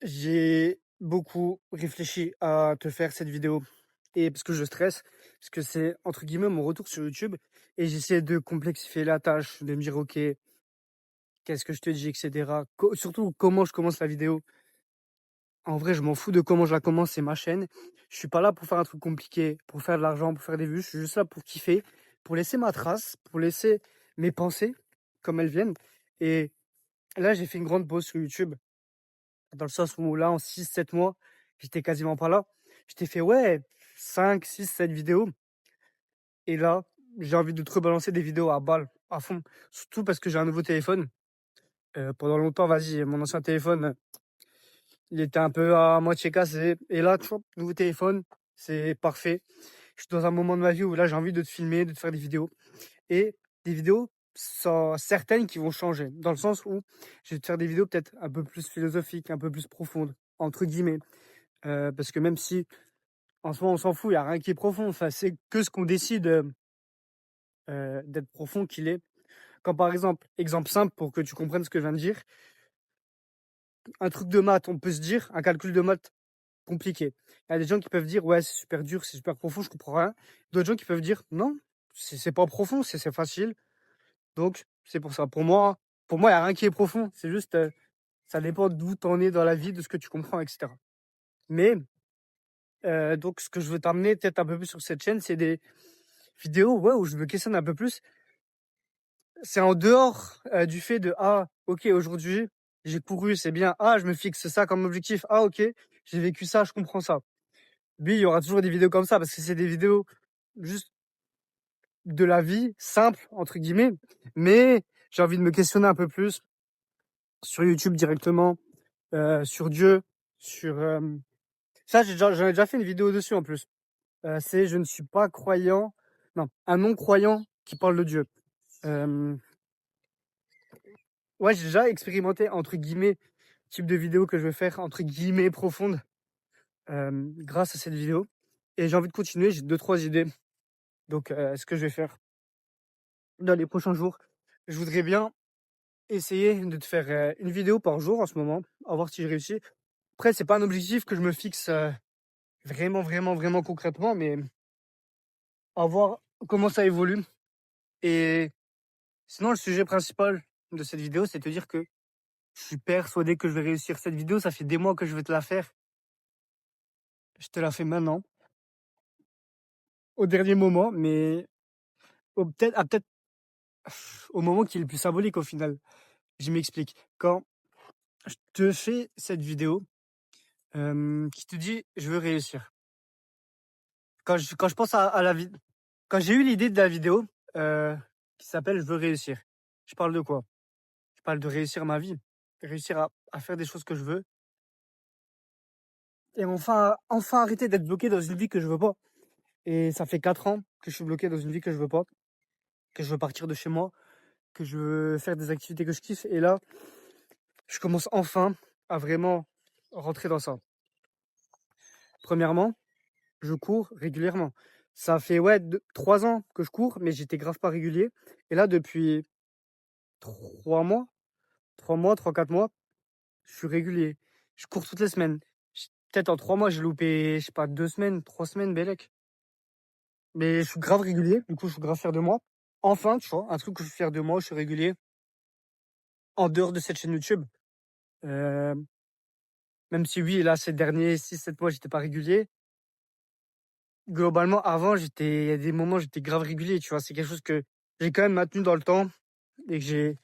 J'ai beaucoup réfléchi à te faire cette vidéo et parce que je stresse, parce que c'est entre guillemets mon retour sur YouTube et j'essaie de complexifier la tâche, de me dire ok, qu'est-ce que je te dis, etc. Surtout comment je commence la vidéo. En vrai, je m'en fous de comment je la commence, c'est ma chaîne. Je suis pas là pour faire un truc compliqué, pour faire de l'argent, pour faire des vues. Je suis juste là pour kiffer, pour laisser ma trace, pour laisser mes pensées comme elles viennent. Et là, j'ai fait une grande pause sur YouTube. Dans le sens où là, en 6 7 mois, j'étais quasiment pas là. Je t'ai fait, ouais, 5 6 7 vidéos. Et là, j'ai envie de te rebalancer des vidéos à balle, à fond. Surtout parce que j'ai un nouveau téléphone. Pendant longtemps, vas-y, mon ancien téléphone, il était un peu à moitié cassé. Et là, tu vois, nouveau téléphone, c'est parfait. Je suis dans un moment de ma vie où là, j'ai envie de te filmer, de te faire des vidéos. Et des vidéos, certaines qui vont changer. Dans le sens où je vais te faire des vidéos peut-être un peu plus philosophiques, un peu plus profondes, entre guillemets. Parce que même si en soi on s'en fout, il n'y a rien qui est profond. Enfin, c'est que ce qu'on décide d'être profond qu'il est. Quand par exemple, exemple simple pour que tu comprennes ce que je viens de dire, un truc de maths, on peut se dire, un calcul de maths compliqué. Il y a des gens qui peuvent dire, ouais, c'est super dur, c'est super profond, je comprends rien. D'autres gens qui peuvent dire, non, c'est pas profond, c'est facile. Donc, c'est pour ça. Pour moi, il n'y a rien qui est profond. C'est juste, ça dépend d'où tu en es dans la vie, de ce que tu comprends, etc. Mais, donc, ce que je veux t'amener peut-être un peu plus sur cette chaîne, c'est des vidéos ouais, où je me questionne un peu plus. C'est en dehors du fait de ah, ok, aujourd'hui, j'ai couru, c'est bien. Ah, je me fixe ça comme objectif. Ah, ok, j'ai vécu ça, je comprends ça. Oui, il y aura toujours des vidéos comme ça parce que c'est des vidéos juste de la vie, simple, entre guillemets. Mais j'ai envie de me questionner un peu plus sur YouTube directement, sur Dieu, sur. Ça, j'en ai déjà fait une vidéo dessus en plus. C'est je ne suis pas croyant. Non, un non-croyant qui parle de Dieu. Euh, ouais, j'ai déjà expérimenté, entre guillemets, type de vidéo que je vais faire, entre guillemets, profonde, grâce à cette vidéo. Et j'ai envie de continuer, j'ai 2 3 idées. Donc, ce que je vais faire dans les prochains jours, je voudrais bien essayer de te faire une vidéo par jour en ce moment, à voir si je réussis. Après, c'est pas un objectif que je me fixe vraiment, vraiment, vraiment concrètement, mais à voir comment ça évolue. Et sinon, le sujet principal de cette vidéo, c'est de te dire que je suis persuadé que je vais réussir cette vidéo. Ça fait des mois que je vais te la faire. Je te la fais maintenant, au dernier moment, mais peut-être au moment qui est le plus symbolique au final. Je m'explique. Quand je te fais cette vidéo qui te dit je veux réussir. Quand je pense à la vidéo, quand j'ai eu l'idée de la vidéo qui s'appelle je veux réussir, je parle de quoi? Je parle de réussir ma vie, réussir à faire des choses que je veux et enfin arrêter d'être bloqué dans une vie que je veux pas. Et ça fait 4 ans que je suis bloqué dans une vie que je veux pas, que je veux partir de chez moi, que je veux faire des activités que je kiffe. Et là, je commence enfin à vraiment rentrer dans ça. Premièrement, je cours régulièrement. Ça fait ouais 3 ans que je cours, mais j'étais grave pas régulier. Et là, depuis 3 mois, 3 4 mois, je suis régulier. Je cours toutes les semaines. Peut-être en 3 mois, j'ai loupé, je sais pas, 2 semaines, 3 semaines, Bellec. Mais je suis grave régulier, du coup, je suis grave fier de moi. Enfin, tu vois, un truc que je suis fier de moi, je suis régulier en dehors de cette chaîne YouTube. Euh, Même si oui, là, ces derniers 6 7 mois, j'étais pas régulier. Globalement, avant, il y a des moments, j'étais grave régulier, tu vois. C'est quelque chose que j'ai quand même maintenu dans le temps et que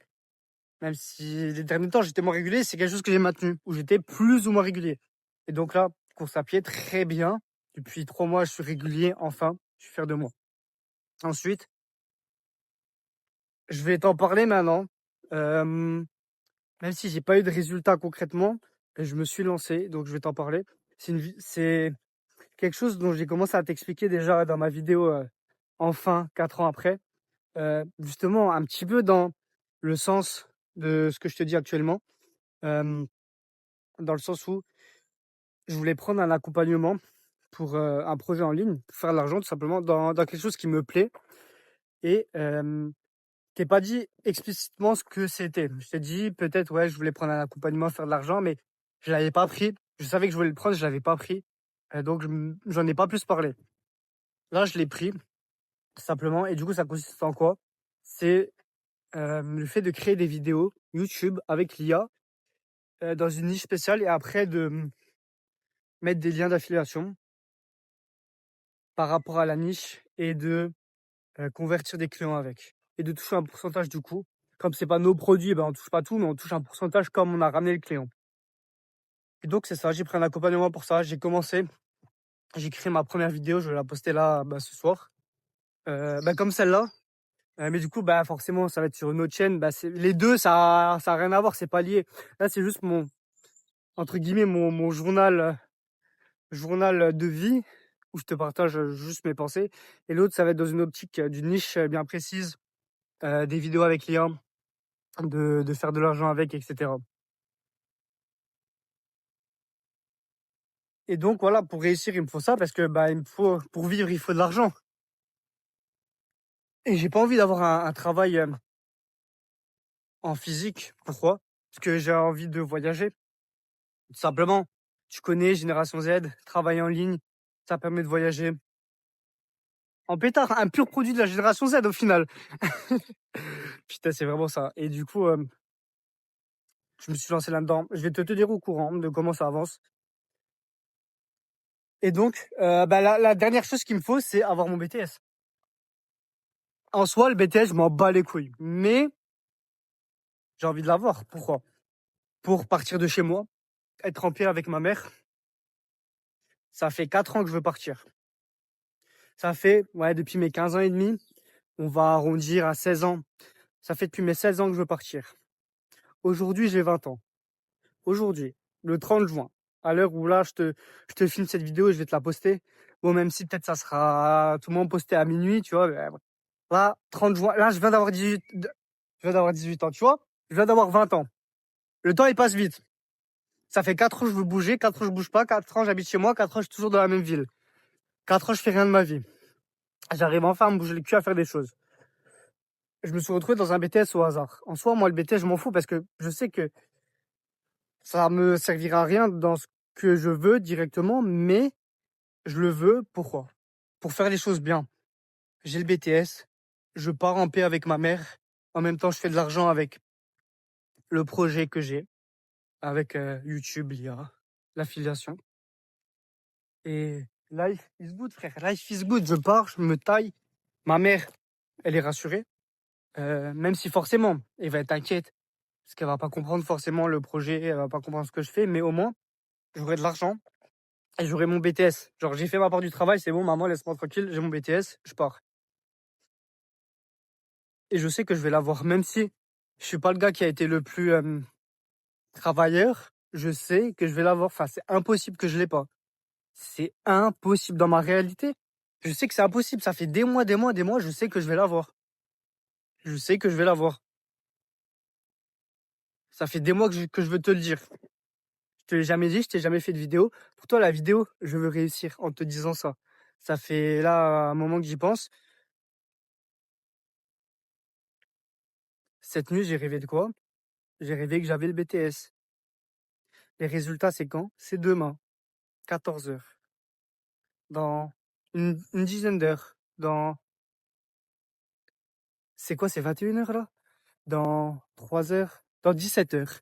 même si les derniers temps, j'étais moins régulier, c'est quelque chose que j'ai maintenu, où j'étais plus ou moins régulier. Et donc là, course à pied, très bien. Depuis 3 mois, je suis régulier, enfin, je suis fier de moi. Ensuite, je vais t'en parler maintenant. Euh, Même si j'ai pas eu de résultats concrètement, je me suis lancé, donc je vais t'en parler. C'est quelque chose dont j'ai commencé à t'expliquer déjà dans ma vidéo, enfin, 4 ans après. Justement, un petit peu dans le sens de ce que je te dis actuellement. Euh, Dans le sens où je voulais prendre un accompagnement pour un projet en ligne, pour faire de l'argent tout simplement dans quelque chose qui me plaît. Et t'ai pas dit explicitement ce que c'était. Je t'ai dit peut-être ouais, je voulais prendre un accompagnement, faire de l'argent, mais Je l'avais pas pris. Je savais que je voulais le prendre, je l'avais pas pris. Donc j'en ai pas plus parlé. Là, je l'ai pris, simplement. Et du coup, ça consiste en quoi? C'est le fait de créer des vidéos YouTube avec l'IA dans une niche spéciale et après de mettre des liens d'affiliation par rapport à la niche et de convertir des clients avec. Et de toucher un pourcentage du coup. Comme c'est pas nos produits, ben on touche pas tout, mais on touche un pourcentage comme on a ramené le client. Et donc c'est ça, j'ai pris un accompagnement pour ça. J'ai commencé, j'ai créé ma première vidéo, je vais la poster là ce soir. Comme celle-là. Mais du coup, forcément, ça va être sur une autre chaîne. Les deux, ça a rien à voir, c'est pas lié. Là, c'est juste mon, entre guillemets, mon journal de vie où je te partage juste mes pensées. Et l'autre, ça va être dans une optique d'une niche bien précise, des vidéos avec l'IA, de faire de l'argent avec, etc. Et donc, voilà, pour réussir, il me faut ça parce que, il me faut, pour vivre, il faut de l'argent. Et j'ai pas envie d'avoir un travail en physique. Pourquoi? Parce que j'ai envie de voyager. Tout simplement, tu connais Génération Z, travailler en ligne, ça permet de voyager. En pétard, un pur produit de la Génération Z au final. Putain, c'est vraiment ça. Et du coup, je me suis lancé là-dedans. Je vais te tenir au courant de comment ça avance. Et donc, la dernière chose qu'il me faut, c'est avoir mon BTS. En soi, le BTS, je m'en bats les couilles. Mais j'ai envie de l'avoir. Pourquoi? Pour partir de chez moi, être en paix avec ma mère. Ça fait 4 ans que je veux partir. Ça fait, depuis mes 15 ans et demi, on va arrondir à 16 ans. Ça fait depuis mes 16 ans que je veux partir. Aujourd'hui, j'ai 20 ans. Aujourd'hui, le 30 juin, à l'heure où là, je te filme cette vidéo et je vais te la poster. Bon, même si peut-être ça sera tout le monde posté à minuit, tu vois. Là, 30 juin, là, je viens d'avoir 18 ans, tu vois. Je viens d'avoir 20 ans. Le temps, il passe vite. Ça fait 4 ans que je veux bouger, 4 ans je bouge pas, 4 ans j'habite chez moi, 4 ans je suis toujours dans la même ville. 4 ans je fais rien de ma vie. J'arrive enfin à me bouger le cul à faire des choses. Je me suis retrouvé dans un BTS au hasard. En soi, moi, le BTS, je m'en fous parce que je sais que ça me servira à rien dans ce que je veux directement, mais je le veux, pourquoi? Pour faire les choses bien. J'ai le BTS, je pars en paix avec ma mère. En même temps, je fais de l'argent avec le projet que j'ai, avec YouTube, l'IA, l'affiliation. Et life is good, frère. Life is good. Je pars, je me taille. Ma mère, elle est rassurée. Même si forcément, elle va être inquiète. Parce qu'elle va pas comprendre forcément le projet, elle va pas comprendre ce que je fais. Mais au moins, j'aurai de l'argent et j'aurai mon BTS. Genre, j'ai fait ma part du travail, c'est bon, maman, laisse-moi tranquille, j'ai mon BTS, je pars. Et je sais que je vais l'avoir, même si je suis pas le gars qui a été le plus travailleur, je sais que je vais l'avoir. Enfin, c'est impossible que je l'ai pas. C'est impossible dans ma réalité. Je sais que c'est impossible. Ça fait des mois, des mois, des mois, je sais que je vais l'avoir. Je sais que je vais l'avoir. Ça fait des mois que je veux te le dire. Je te l'ai jamais dit, je t'ai jamais fait de vidéo. Pour toi, la vidéo, je veux réussir en te disant ça. Ça fait là un moment que j'y pense. Cette nuit, j'ai rêvé de quoi? J'ai rêvé que j'avais le BTS. Les résultats, c'est quand? C'est demain, 14 heures. Dans une dizaine d'heures. C'est quoi, c'est 21 heures là? Dans 3 heures. Dans 17 heures.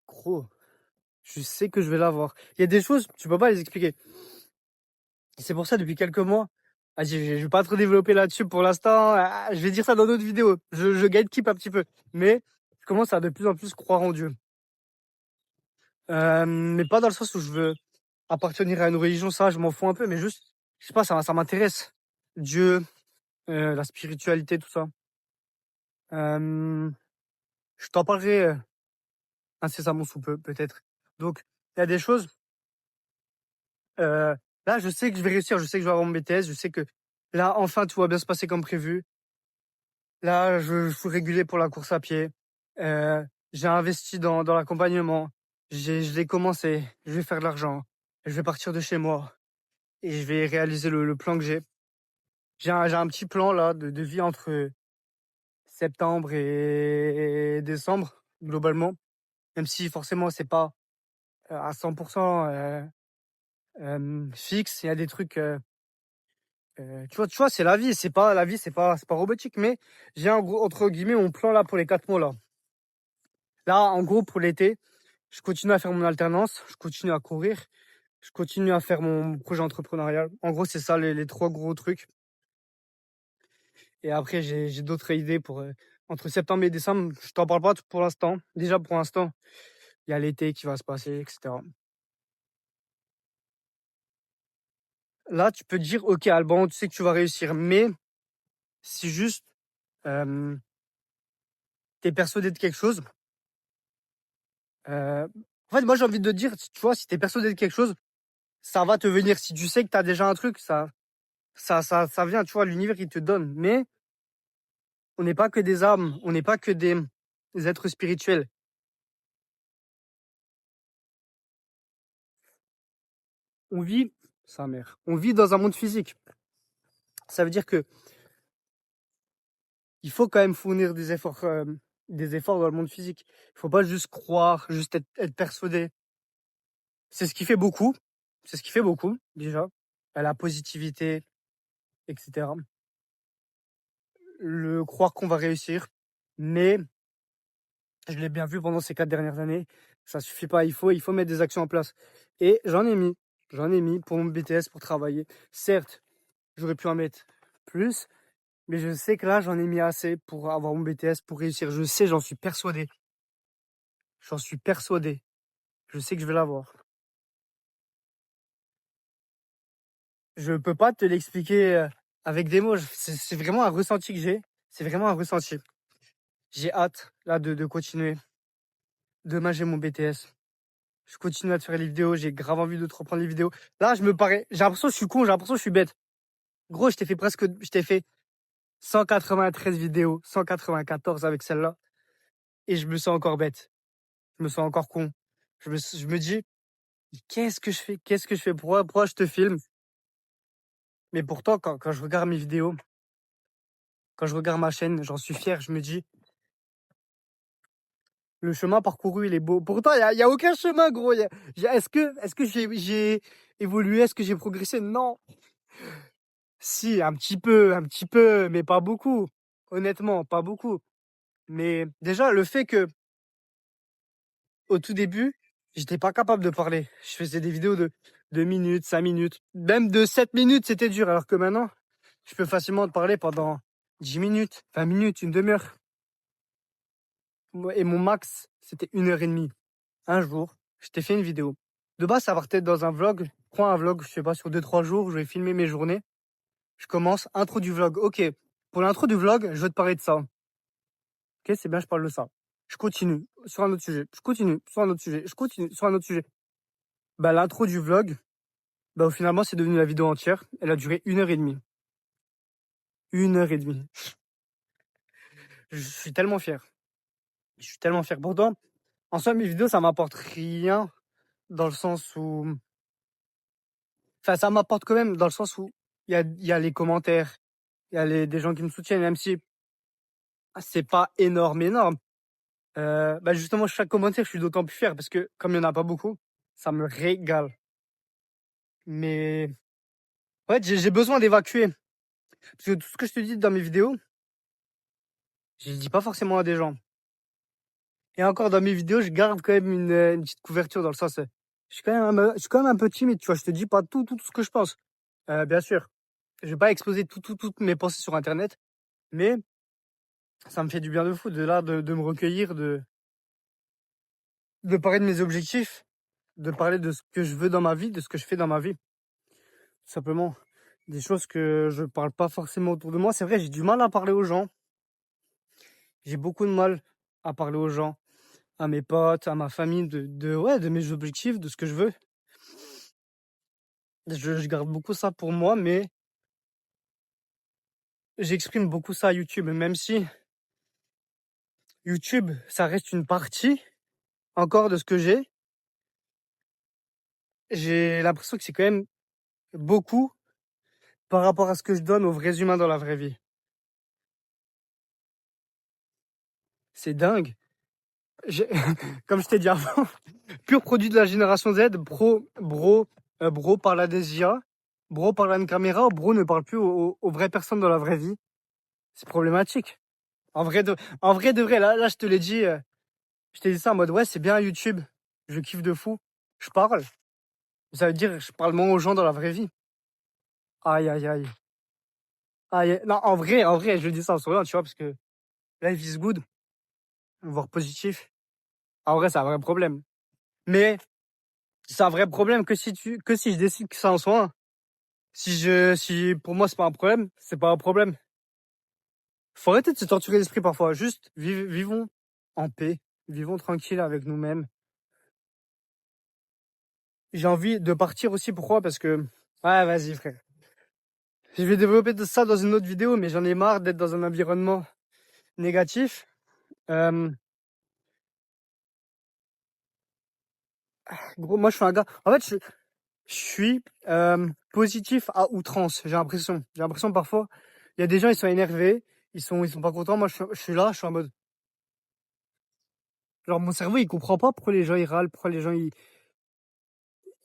Gros, je sais que je vais l'avoir. Il y a des choses, tu peux pas les expliquer. C'est pour ça, depuis quelques mois, je vais pas trop développer là-dessus pour l'instant. Je vais dire ça dans d'autres vidéos. Je gatekeep un petit peu. Mais je commence à de plus en plus croire en Dieu. Mais pas dans le sens où je veux appartenir à une religion, ça, je m'en fous un peu, mais juste, je sais pas, ça m'intéresse. Dieu, la spiritualité, tout ça. Euh, je t'en parlerai incessamment sous peu, peut-être. Donc, il y a des choses. Là, je sais que je vais réussir, je sais que je vais avoir mon BTS, je sais que là, enfin, tout va bien se passer comme prévu. Là, je suis régulier pour la course à pied. J'ai investi dans l'accompagnement. Je l'ai commencé. Je vais faire de l'argent. Je vais partir de chez moi et je vais réaliser le plan que j'ai. J'ai un petit plan là de vie entre septembre et décembre. globalement. Même si forcément c'est pas à 100% fixe. Il y a des trucs, tu vois, c'est la vie. C'est pas robotique. Mais j'ai un gros, entre guillemets, mon plan là pour les 4 mois là. Là, en gros, pour l'été, je continue à faire mon alternance, je continue à courir, je continue à faire mon projet entrepreneurial. En gros, c'est ça les 3 gros trucs. Et après, j'ai d'autres idées pour entre septembre et décembre. Je t'en parle pas pour l'instant. Déjà, pour l'instant, il y a l'été qui va se passer, etc. Là, tu peux te dire, ok, Alban, tu sais que tu vas réussir, mais si juste t'es persuadé de quelque chose, en fait, moi, j'ai envie de te dire, tu vois, si t'es persuadé de quelque chose, ça va te venir. Si tu sais que t'as déjà un truc, ça vient, tu vois, l'univers, il te donne. Mais on n'est pas que des âmes, on n'est pas que des êtres spirituels. On vit, sa mère, on vit dans un monde physique. Ça veut dire que il faut quand même fournir des efforts dans le monde physique. Il faut pas juste croire, juste être persuadé. C'est ce qui fait beaucoup. C'est ce qui fait beaucoup, déjà. La positivité, etc. Le croire qu'on va réussir. Mais, je l'ai bien vu pendant ces 4 dernières années, ça suffit pas. Il faut mettre des actions en place. Et j'en ai mis pour mon BTS, pour travailler. Certes, j'aurais pu en mettre plus, mais je sais que là, j'en ai mis assez pour avoir mon BTS, pour réussir. Je sais, j'en suis persuadé. J'en suis persuadé. Je sais que je vais l'avoir. Je peux pas te l'expliquer avec des mots. C'est vraiment un ressenti que j'ai. C'est vraiment un ressenti. J'ai hâte, là, de continuer. Demain, j'ai mon BTS. Je continue à te faire les vidéos. J'ai grave envie de te reprendre les vidéos. Là, j'ai l'impression que je suis con. J'ai l'impression que je suis bête. Gros, je t'ai fait 193 vidéos, 194 avec celle-là. Et je me sens encore bête. Je me sens encore con. Je me dis, qu'est-ce que je fais? Qu'est-ce que je fais? Pourquoi je te filme? Mais pourtant, quand je regarde mes vidéos, quand je regarde ma chaîne, j'en suis fier. Je me dis, le chemin parcouru, il est beau. Pourtant, il y a aucun chemin, gros. Est-ce que j'ai évolué? Est-ce que j'ai progressé? Non. Si, un petit peu, mais pas beaucoup. Honnêtement, pas beaucoup. Mais déjà, le fait que, au tout début, j'étais pas capable de parler. Je faisais des vidéos de 2 minutes, 5 minutes, même de 7 minutes, c'était dur. Alors que maintenant, je peux facilement te parler pendant 10 minutes, 20 minutes, une demi-heure. Et mon max, c'était 1 heure et demie. Un jour, je t'ai fait une vidéo. De base, ça partait dans un vlog. Prends un vlog, je sais pas, sur 2-3 jours, je vais filmer mes journées. Je commence, intro du vlog. Ok, pour l'intro du vlog, je vais te parler de ça. Ok, c'est bien, je parle de ça. Je continue sur un autre sujet. Je continue sur un autre sujet. Je continue sur un autre sujet. Bah, l'intro du vlog, bah, finalement, c'est devenu la vidéo entière. Elle a duré 1 heure et demie. 1 heure et demie. Je suis tellement fier. Je suis tellement fier. Pourtant, en soi, mes vidéos, ça m'apporte rien dans le sens où, enfin, ça m'apporte quand même dans le sens où il y a les commentaires, il y a des gens qui me soutiennent, même si c'est pas énorme, énorme. Bah justement, chaque commentaire, je suis d'autant plus fier parce que comme il y en a pas beaucoup, ça me régale. Mais ouais, j'ai besoin d'évacuer. Parce que tout ce que je te dis dans mes vidéos, je le dis pas forcément à des gens. Et encore dans mes vidéos, je garde quand même une petite couverture dans le sens, je suis quand même un peu timide, tu vois. Je te dis pas tout ce que je pense. Bien sûr, je vais pas exposer toutes mes pensées sur Internet, mais ça me fait du bien de fou de là de me recueillir, de parler de mes objectifs, de parler de ce que je veux dans ma vie, de ce que je fais dans ma vie. Tout simplement, des choses que je parle pas forcément autour de moi. C'est vrai, j'ai du mal à parler aux gens. J'ai beaucoup de mal à parler aux gens, à mes potes, à ma famille, ouais, de mes objectifs, de ce que je veux. Je garde beaucoup ça pour moi, mais j'exprime beaucoup ça à YouTube, même si YouTube, ça reste une partie encore de ce que j'ai. J'ai l'impression que c'est quand même beaucoup par rapport à ce que je donne aux vrais humains dans la vraie vie. C'est dingue. j'ai- comme je t'ai dit avant, pur produit de la génération Z, bro parle à des IA, bro parle à une caméra, bro ne parle plus aux vraies personnes dans la vraie vie. C'est problématique. En vrai de vrai, là, je te l'ai dit, je t'ai dit ça en mode, ouais, c'est bien YouTube. Je kiffe de fou. Je parle. Ça veut dire, je parle moins aux gens dans la vraie vie. Aïe, aïe, aïe. Aïe. Non, en vrai, je dis ça en souriant, tu vois, parce que life is good, voire positif. En vrai, c'est un vrai problème. Mais c'est un vrai problème que si je décide que ça en soit un. Si pour moi, c'est pas un problème, c'est pas un problème. Faut arrêter de se torturer l'esprit parfois. Juste, vivons en paix. Vivons tranquille avec nous-mêmes. J'ai envie de partir aussi. Pourquoi? Parce que, ouais, vas-y, frère. Je vais développer de ça dans une autre vidéo, mais j'en ai marre d'être dans un environnement négatif. Euh, Gros, moi, je suis un gars. En fait, je suis positif à outrance. J'ai l'impression. J'ai l'impression parfois, il y a des gens, ils sont énervés, ils sont pas contents. Moi, je suis là, je suis en mode. Genre, mon cerveau, il comprend pas pourquoi les gens ils râlent, pourquoi les gens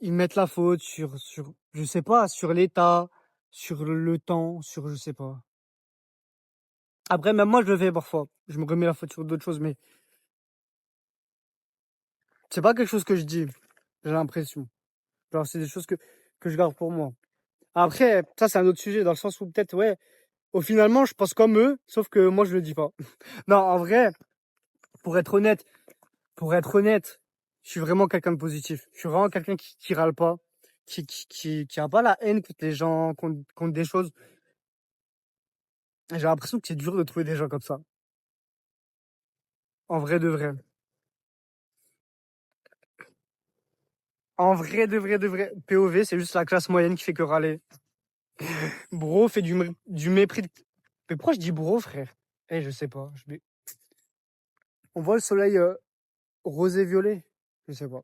ils mettent la faute je sais pas, sur l'état, sur le temps, sur je sais pas. Après, même moi, je le fais parfois. Je me remets la faute sur d'autres choses, mais c'est pas quelque chose que je dis. J'ai l'impression. Genre, c'est des choses que je garde pour moi. Après, ça, c'est un autre sujet, dans le sens où peut-être, ouais, au finalement, je pense comme eux, sauf que moi, je le dis pas. Non, en vrai, pour être honnête, pour être honnête, je suis vraiment quelqu'un de positif. Je suis vraiment quelqu'un qui râle pas, qui a pas la haine contre les gens, contre des choses. J'ai l'impression que c'est dur de trouver des gens comme ça. En vrai de vrai. En vrai de vrai. POV, c'est juste la classe moyenne qui fait que râler. Bro fait du mépris de... Mais pourquoi je dis bro, frère? Eh, je sais pas. On voit le soleil rosé-violet? Je sais pas.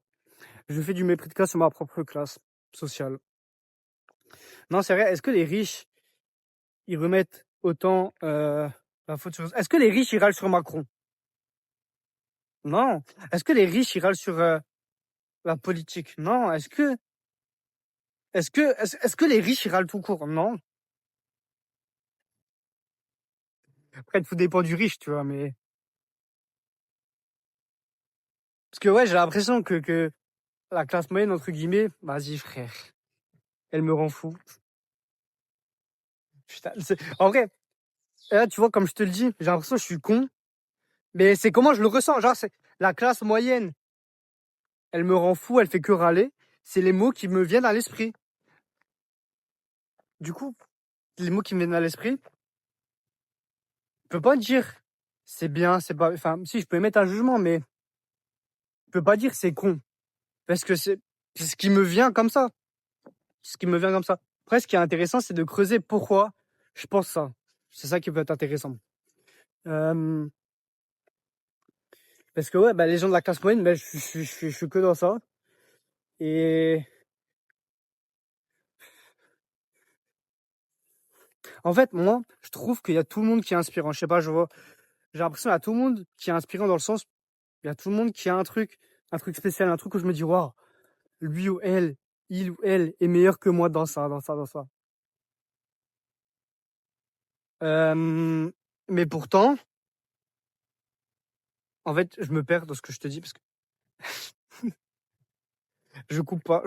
Je fais du mépris de classe sur ma propre classe sociale. Non, c'est vrai. Est-ce que les riches, ils remettent autant la faute sur... Est-ce que les riches, ils râlent sur Macron? Non. Est-ce que les riches, ils râlent sur la politique? Non. Est-ce que les riches, ils râlent tout court? Non. Après, tout dépend du riche, tu vois, mais... Parce que ouais, j'ai l'impression que la classe moyenne, entre guillemets, vas-y, frère, elle me rend fou. Putain, en vrai, là, tu vois, comme je te le dis, j'ai l'impression que je suis con, mais c'est comment je le ressens. Genre, c'est la classe moyenne, elle me rend fou, elle fait que râler. C'est les mots qui me viennent à l'esprit. Du coup, les mots qui me viennent à l'esprit, je peux pas dire c'est bien, c'est pas... Enfin, si, je peux émettre un jugement, mais je peux pas dire c'est con. Parce que c'est ce qui me vient comme ça. Ce qui me vient comme ça. Après, ce qui est intéressant, c'est de creuser pourquoi je pense ça. C'est ça qui peut être intéressant. Euh, Parce que ouais, bah, les gens de la classe moyenne, bah, je suis que dans ça. Et en fait, moi, je trouve qu'il y a tout le monde qui est inspirant. Je sais pas, j'ai l'impression qu'il y a tout le monde qui est inspirant dans le sens, il y a tout le monde qui a un truc spécial, un truc où je me dis, waouh, lui ou elle, il ou elle est meilleur que moi dans ça, dans ça, dans ça. Euh, mais pourtant, en fait, je me perds dans ce que je te dis parce que je coupe pas.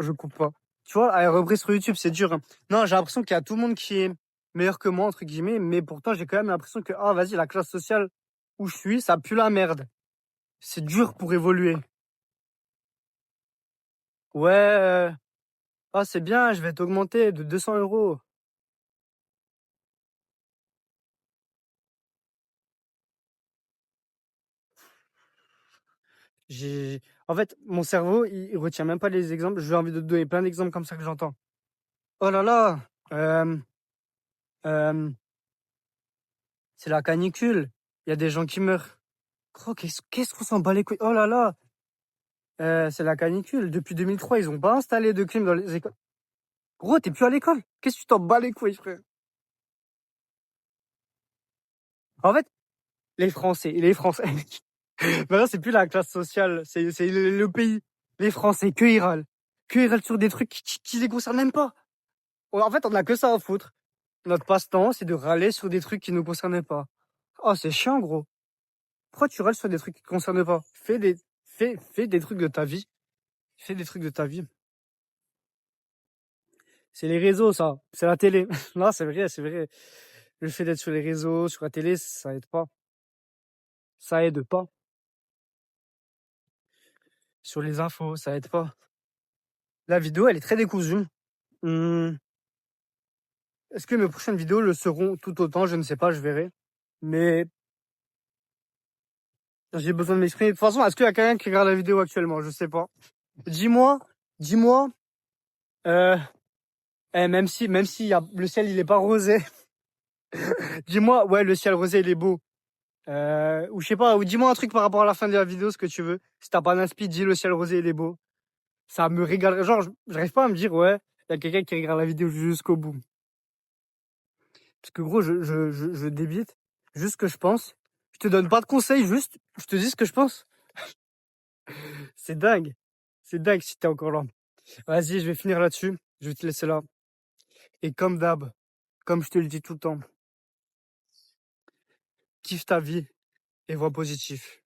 Tu vois, à la reprise sur YouTube, c'est dur, hein. Non, j'ai l'impression qu'il y a tout le monde qui est meilleur que moi, entre guillemets, mais pourtant, j'ai quand même l'impression que, ah, vas-y, la classe sociale où je suis, ça pue la merde. C'est dur pour évoluer. Ouais, ah, c'est bien, je vais t'augmenter de 200 euros. En fait, mon cerveau, il retient même pas les exemples. J'ai envie de te donner plein d'exemples comme ça que j'entends. Oh là là, euh, euh, c'est la canicule. Il y a des gens qui meurent. Gros, qu'est-ce qu'on s'en bat les couilles? Oh là là, c'est la canicule. Depuis 2003, ils ont pas installé de clim dans les écoles. Gros, t'es plus à l'école. Qu'est-ce que tu t'en bats les couilles, frère? En fait, les Français. Maintenant, c'est plus la classe sociale, c'est le pays. Les Français, que ils râlent. Que ils râlent sur des trucs qui les concernent même pas. En fait, on a que ça à foutre. Notre passe-temps, c'est de râler sur des trucs qui nous concernent pas. Oh, c'est chiant, gros. Pourquoi tu râles sur des trucs qui te concernent pas? Fais des trucs de ta vie. Fais des trucs de ta vie. C'est les réseaux, ça. C'est la télé. Non, c'est vrai, c'est vrai. Le fait d'être sur les réseaux, sur la télé, ça aide pas. Ça aide pas. Sur les infos, ça aide pas. La vidéo, elle est très décousue. Hum, Est-ce que mes prochaines vidéos le seront tout autant? Je ne sais pas, je verrai. Mais j'ai besoin de m'exprimer. De toute façon, est-ce qu'il y a quelqu'un qui regarde la vidéo actuellement? Je sais pas. Dis-moi, dis-moi, euh, même si le ciel, il est pas rosé. Dis-moi, ouais, le ciel rosé, il est beau. Ou je sais pas, ou dis-moi un truc par rapport à la fin de la vidéo, ce que tu veux. Si t'as pas d'inspi, dis le ciel rosé, il est beau. Ça me régale. Genre, j'arrive pas à me dire, ouais, il y a quelqu'un qui regarde la vidéo jusqu'au bout. Parce que gros, je débite juste ce que je pense. Je te donne pas de conseils, juste, je te dis ce que je pense. C'est dingue. C'est dingue si t'es encore là. Vas-y, je vais finir là-dessus. Je vais te laisser là. Et comme d'hab, comme je te le dis tout le temps, kiffe ta vie et vois positif.